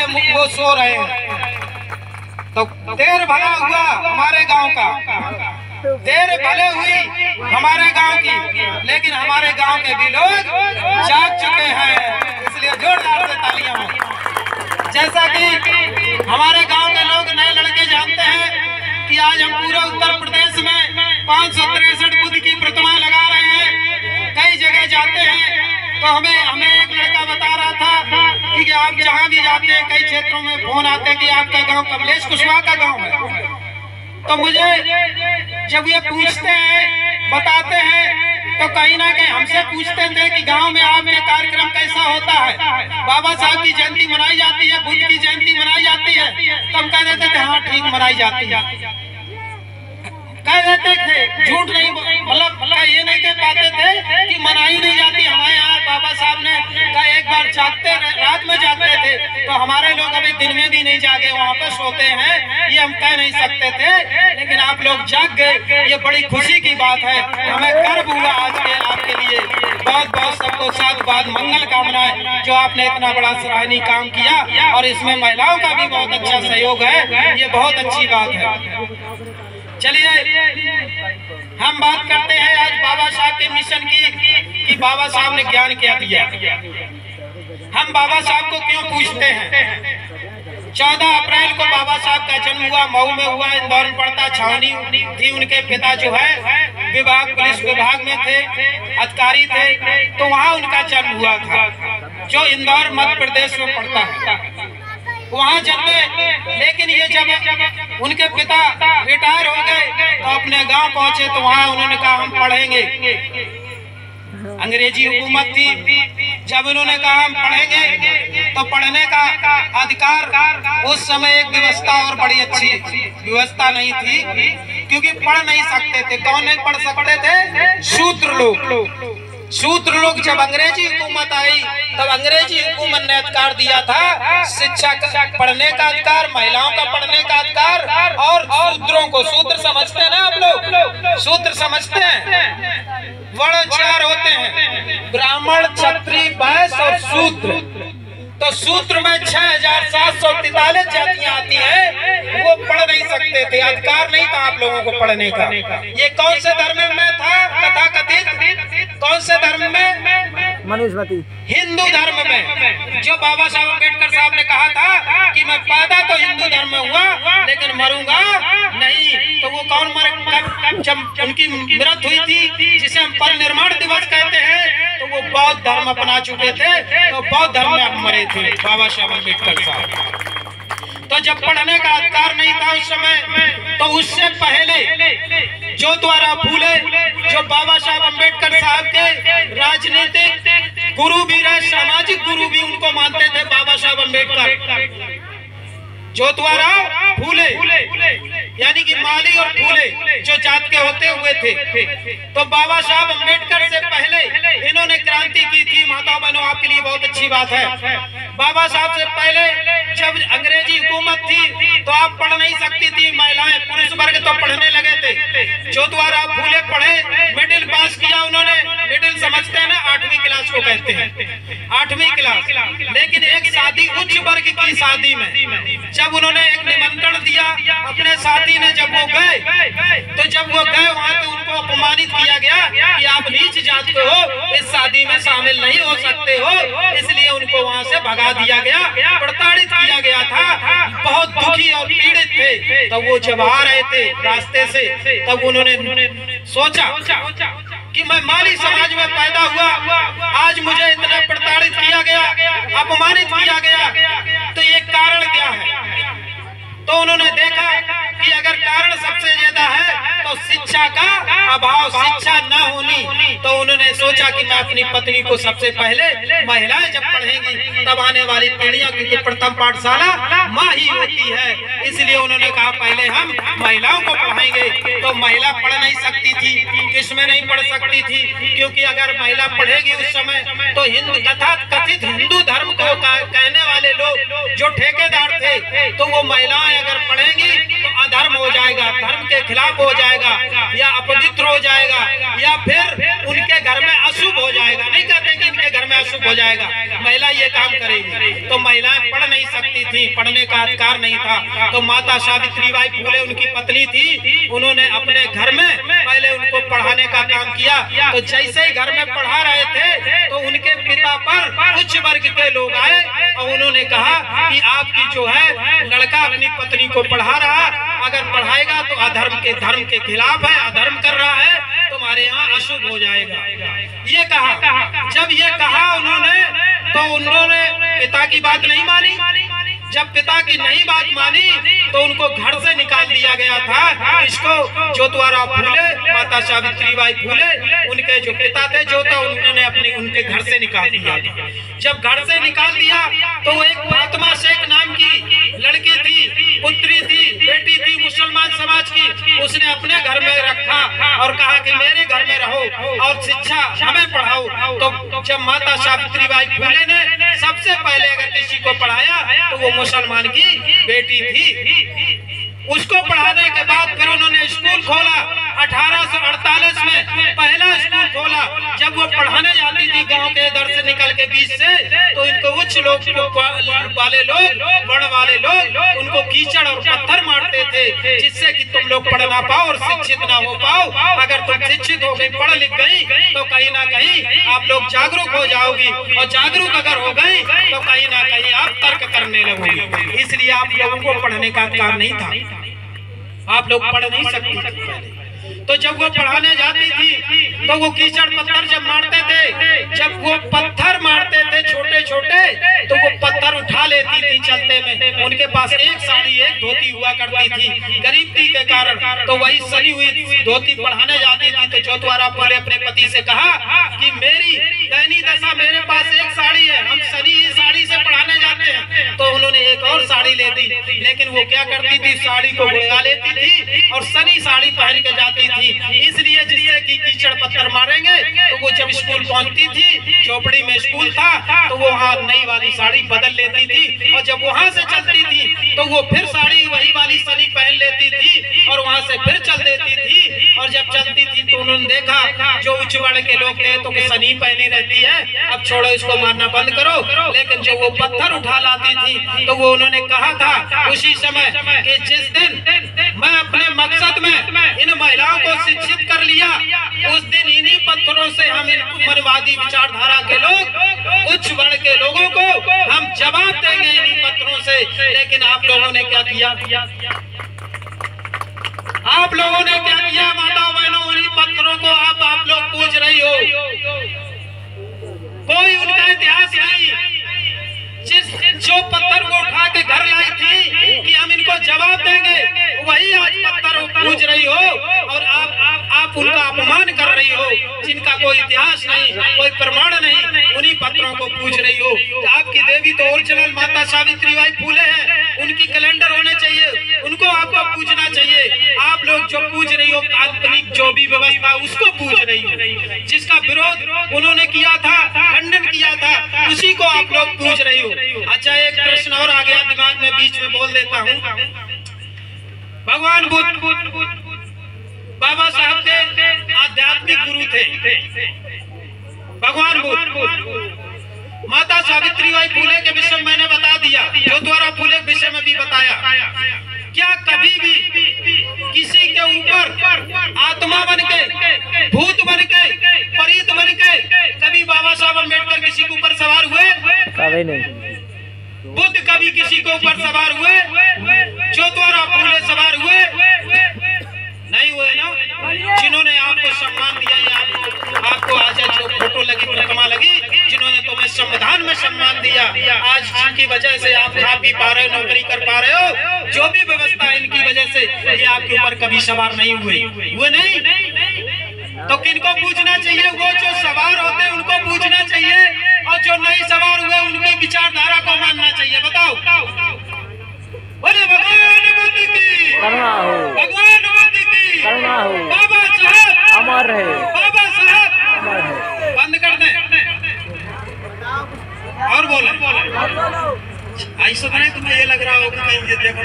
इसलिए वो सो रहे हैं। तो देर भला हुआ हमारे गांव का, देर भले हुई हमारे गांव की, लेकिन हमारे गांव के भी लोग जाग चुके हैं, इसलिए जोरदार से तालियां हो। जैसा कि हमारे गांव के लोग नए लड़के जानते हैं कि आज हम पूरे उत्तर प्रदेश में 563 बुद्ध की प्रतिमा लगा रहे हैं। कई जगह जाते हैं तो हमें एक लड़का बता रहा था कि आप जहाँ भी जाते हैं कई क्षेत्रों में फोन आते हैं कि आपका गांव कमलेश कुशवाहा का गांव है। तो मुझे जब ये पूछते हैं बताते हैं तो कहीं ना कहीं हमसे पूछते थे कि गांव में आपके कार्यक्रम कैसा होता है, बाबा साहब की जयंती मनाई जाती है, बुद्ध की जयंती मनाई जाती है। तो हम कह देते थे हाँ ठीक मनाई जाती है, कह देते थे, झूठ नहीं, मतलब ये नहीं कह पाते थे कि मनाई नहीं जाती। हमारे यहाँ बाबा साहब ने कहा एक बार जागते रात में जागते थे, तो हमारे लोग अभी दिन में भी नहीं जागे, वहाँ पे सोते हैं, ये हम कह नहीं सकते थे, लेकिन आप लोग जाग गए, ये बड़ी खुशी की बात है। हमें गर्व हुआ आज के आपके लिए। बहुत बहुत सबको साधुवाद, मंगल कामनाएं, जो आपने इतना बड़ा सराहनीय काम किया और इसमें महिलाओं का भी बहुत अच्छा सहयोग है, ये बहुत अच्छी बात है। चलिए हम बात करते हैं आज बाबा साहब के मिशन की कि बाबा साहब ने ज्ञान क्या दिया। हम बाबा साहब को क्यों पूछते हैं? 14 अप्रैल को बाबा साहब का जन्म हुआ, मऊ में हुआ, इंदौर में पड़ता, छावनी थी। उनके पिता जो है विभाग, पुलिस विभाग में थे, अधिकारी थे, तो वहाँ उनका जन्म हुआ था, जो इंदौर मध्य प्रदेश में पड़ता है, वहाँ जन्मे। लेकिन ये जब उनके पिता रिटायर हो गए तो अपने गांव पहुंचे, तो वहाँ उन्होंने कहा हम पढ़ेंगे। अंग्रेजी हुकूमत थी, जब उन्होंने कहा हम पढ़ेंगे तो पढ़ने का अधिकार, उस समय एक व्यवस्था और बड़ी अच्छी व्यवस्था नहीं थी, क्योंकि पढ़ नहीं सकते थे। कौन नहीं पढ़ सकते थे? शूद्र लोग। शूद्र लोग जब अंग्रेजी हुकूमत आई तब अंग्रेजी हुकूमत ने अधिकार दिया था शिक्षा का, पढ़ने का अधिकार, महिलाओं का पढ़ने का अधिकार, और शूद्रों को, शूद्र समझते हैं ना आप लोग, शूद्र समझते हैं, वर्ण 4 होते हैं, ब्राह्मण, क्षत्रिय, वैश्य और शूद्र। तो शूद्र में 6743 जातियां आती हैं, वो पढ़ नहीं सकते थे, अधिकार नहीं था आप लोगों को पढ़ने का। ये कौन से धर्म में था तथा कथित? कौन से धर्म में? मनुस्मृति, हिंदू धर्म में। जो बाबा साहब अम्बेडकर साहब ने कहा था कि मैं पैदा तो हिंदू धर्म में हुआ लेकिन मरूंगा नहीं, तो वो कौन मर, जब उनकी मृत्यु हुई थी, जिसे हम परिनिर्वाण दिवस कहते हैं, तो वो बौद्ध धर्म अपना चुके थे, तो बौद्ध धर्म में मरे थे बाबा साहब अम्बेडकर साहब। तो जब पढ़ने का अधिकार नहीं था उस समय, तो उससे पहले जो द्वारा फूले, जो बाबा साहब अम्बेडकर साहब के राजनीतिक गुरु भी रहे, सामाजिक गुरु भी उनको मानते थे बाबा साहब अम्बेडकर, जो द्वारा फूले यानी कि माली और फूले जो जात के होते हुए थे। तो बाबा साहब अम्बेडकर से पहले इन्होंने क्रांति की थी। माता बहनों, आपके लिए बहुत अच्छी बात है, बाबा साहब से पहले जब अंग्रेजी हुकूमत थी तो आप पढ़ नहीं सकती थी महिलाएं, पुरुष वर्ग तो पढ़ने लगे थे। जो द्वारा फूले पढ़े, मिडिल पास किया उन्होंने, मिडिल समझते हैं ना, 8वीं क्लास को कहते हैं, 8वीं क्लास। लेकिन एक शादी उच्च वर्ग की शादी में जब उन्होंने एक निमंत्रण दिया अपने साथी ने, जब वो गए, तो जब वो गए वहाँ तो उनको अपमानित किया गया कि आप नीच जात के हो, इस शादी में शामिल नहीं हो सकते हो, इसलिए उनको वहाँ से भगा दिया गया, प्रताड़ित किया गया था। बहुत दुखी और पीड़ित थे। तब वो जब आ रहे थे रास्ते से, तब उन्होंने सोचा कि मैं माली समाज में पैदा हुआ, आज मुझे इतना प्रताड़ित किया गया, अपमानित किया गया, तो ये कारण क्या है? तो उन्होंने देखा कि अगर कारण सबसे ज्यादा है तो शिक्षा का अभाव, शिक्षा न होनी, तो उन्होंने सोचा कि मैं अपनी पत्नी को सबसे पहले, महिलाएं जब पढ़ेंगी तब आने वाली पीढ़ियां, क्योंकि प्रथम पाठशाला माँ ही होती है, इसलिए उन्होंने कहा पहले हम महिलाओं को पढ़ाएंगे। तो महिला पढ़ नहीं सकती थी, किसमें नहीं पढ़ सकती थी, क्योंकि अगर महिला पढ़ेगी उस समय तो हिंदू तथा कथित हिंदू धर्म को कहने वाले लोग जो ठेकेदार थे, तो वो महिलाएं अगर पढ़ेंगी तो अधर्म हो जाएगा, धर्म के खिलाफ हो जाएगा, या अपवित्र हो जाएगा, या फिर उनके घर में अशुभ हो जाएगा। नहीं कहते कि इनके घर में अशुभ हो जाएगा, महिला ये काम करेगी। तो महिलाएं पढ़ नहीं सकती थी, पढ़ने का अधिकार नहीं था। तो माता सावित्रीबाई फूले उनकी पत्नी थी, उन्होंने अपने घर में पहले उनको पढ़ाने का काम किया। तो जैसे ही घर में पढ़ा रहे थे तो उनके पिता पर उच्च वर्ग के लोग आए और उन्होंने कहा कि आपकी जो है लड़का अपनी पत्नी को पढ़ा रहा, अगर पढ़ाएगा तो धर्म के खिलाफ है, अधर्म कर रहा है, तुम्हारे यहाँ अशुभ हो जाएगा। ये कहा। जब ये कहा उन्होंने तो उन्होंने पिता की बात नहीं मानी। जब पिता की नहीं बात मानी तो उनको घर से निकाल दिया गया था। इसको ज्योतिराव फूले, माता सावित्रीबाई फूले, उनके जो पिता थे जोता, उन्होंने उनके घर से निकाल दिया था। जब घर से निकाल दिया तो एक फातिमा शेख नाम की लड़की थी, पुत्री थी, बेटी थी मुसलमान समाज की, उसने अपने घर में रखा और कहा कि मेरे घर में रहो और शिक्षा हमें पढ़ाओ। तो जब माता सावित्रीबाई फूले ने सबसे पहले अगर किसी को पढ़ाया तो वो मुसलमान की बेटी थी। उसको पढ़ाने के बाद फिर उन्होंने स्कूल खोला। 1848 में पहला स्कूल खोला। जब वो पढ़ाने जाती थी गांव के इधर से निकल के बीच से, तो इनको उच्च लोग वाले लोग, बड़ वाले लोग उनको कीचड़ और पत्थर मारते थे, जिससे कि तुम लोग पढ़ ना पाओ और शिक्षित ना हो पाओ। अगर तुम शिक्षित हो गई, पढ़ लिख गई, तो कहीं ना कहीं आप लोग जागरूक हो जाओगी, और जागरूक अगर हो गई तो कहीं ना कहीं आप तर्क करने लगोगी। इसलिए आप लोगों को पढ़ने का अधिकार नहीं था, आप लोग पढ़ नहीं सकते। तो जब वो पढ़ाने जाती थी तो वो कीचड़ पत्थर जब मारते थे, जब वो पत्थर मारते थे छोटे छोटे, तो वो पत्थर उठा लेती थी चलते में। उनके पास एक साड़ी एक धोती हुआ करती थी, गरीबी के कारण, तो वही सनी हुई धोती पढ़ाने जाती थी। तो ज्योतिराव फूले अपने पति से कहा कि मेरी दैनी दशा, मेरे पास एक साड़ी है, हम सनी ही साड़ी से पढ़ाने जाते हैं। तो उन्होंने एक और साड़ी ले दी, लेकिन वो क्या करती थी, साड़ी को गुड़गा लेती थी और सनी साड़ी पहन के जाती थी। इसलिए जिससे कि कीचड़ पत्थर मारेंगे, तो वो जब स्कूल पहुंचती थी, झोपड़ी में स्कूल था, तो वो वहाँ नई वाली साड़ी बदल लेती थी, और जब वहाँ से चलती थी तो वो फिर साड़ी वही वाली सनी पहन लेती थी और वहाँ से फिर चल देती थी। और जब चलती थी तो उन्होंने देखा जो उच्च वर्ण के लोग थे तो सनी पहनी रहती है, अब छोड़ो इसको मारना बंद करो। लेकिन जब वो पत्थर उठा लाती थी तो वो उन्होंने कहा था उसी समय कि जिस दिन मैं अपने मकसद में इन महिलाओं को शिक्षित कर लिया, उस दिन इन्हीं पत्थरों से हम इन उग्रवादी विचारधारा के लोग, उच्च वर्ण के लोगों को हम जवाब देंगे इन्हीं पत्थरों से। लेकिन आप लोगों ने क्या किया? आप लोगों ने क्या किया? माताओं बहनों, उन्हीं पत्थरों को आप लोग पूज रही हो। कोई उनका इतिहास नहीं। जो पत्थर को उठा के घर लाई थी कि हम इनको जवाब देंगे, वही आज पत्थर पूज रही हो और आप उनका अपमान कर रही हो। जिनका कोई इतिहास नहीं, कोई प्रमाण नहीं, उन्हीं पत्थरों को पूज रही हो। तो आपकी देवी तो ओरिजिनल माता सावित्रीबाई फूले है, उनकी कैलेंडर होने चाहिए, उनको आपको पूजना चाहिए। आप लोग जो पूज रही हो काल्पनिक जो भी व्यवस्था, उसको पूज रही हो। जिसका विरोध उन्होंने किया था, खंडन किया था, उसी को आप लोग पूज रही हो। अच्छा, एक प्रश्न और आ गया दिमाग में, बीच में बोल देता हूँ। भगवान बुद्ध बाबा साहब के आध्यात्मिक गुरु थे। भगवान बुद्ध, माता सावित्रीबाई फूले के विषय में मैंने बता दिया, ज्योतिराव फूले के विषय में भी बताया। क्या कभी भी किसी के ऊपर आत्मा बन के, भूत बन के, परीत बन के कभी बाबा साहब अम्बेडकर किसी के ऊपर सवार हुए? कभी नहीं। बुद्ध कभी किसी के ऊपर सवार हुए? ज्योतिराव फूले सवार हुए? नहीं हुए ना। जिन्होंने आपको सम्मान दिया, या आपको आज जो फोटो लगी, प्रतिमा लगी, जिन्होंने तुम्हें संविधान में सम्मान दिया, आज जिनकी वजह से आप खा पी पा रहे हो, नौकरी कर पा रहे हो, जो भी व्यवस्था इनकी वजह से, ये आपके ऊपर कभी सवार नहीं हुए नहीं। तो किनको पूछना चाहिए? वो जो सवार होते हैं उनको पूछना चाहिए, और जो नहीं सवार हुए उनकी विचारधारा को मानना चाहिए। बताओ, बोले भगवान बुद्ध की करुणा हो, भगवान बुद्ध की करुणा हो, बाबा साहब अमर रहे, बाबा साहब अमर है। बंद कर दें और बोले ऐसा नहीं तुम्हें ये लग रहा हो कि कहीं ये देखो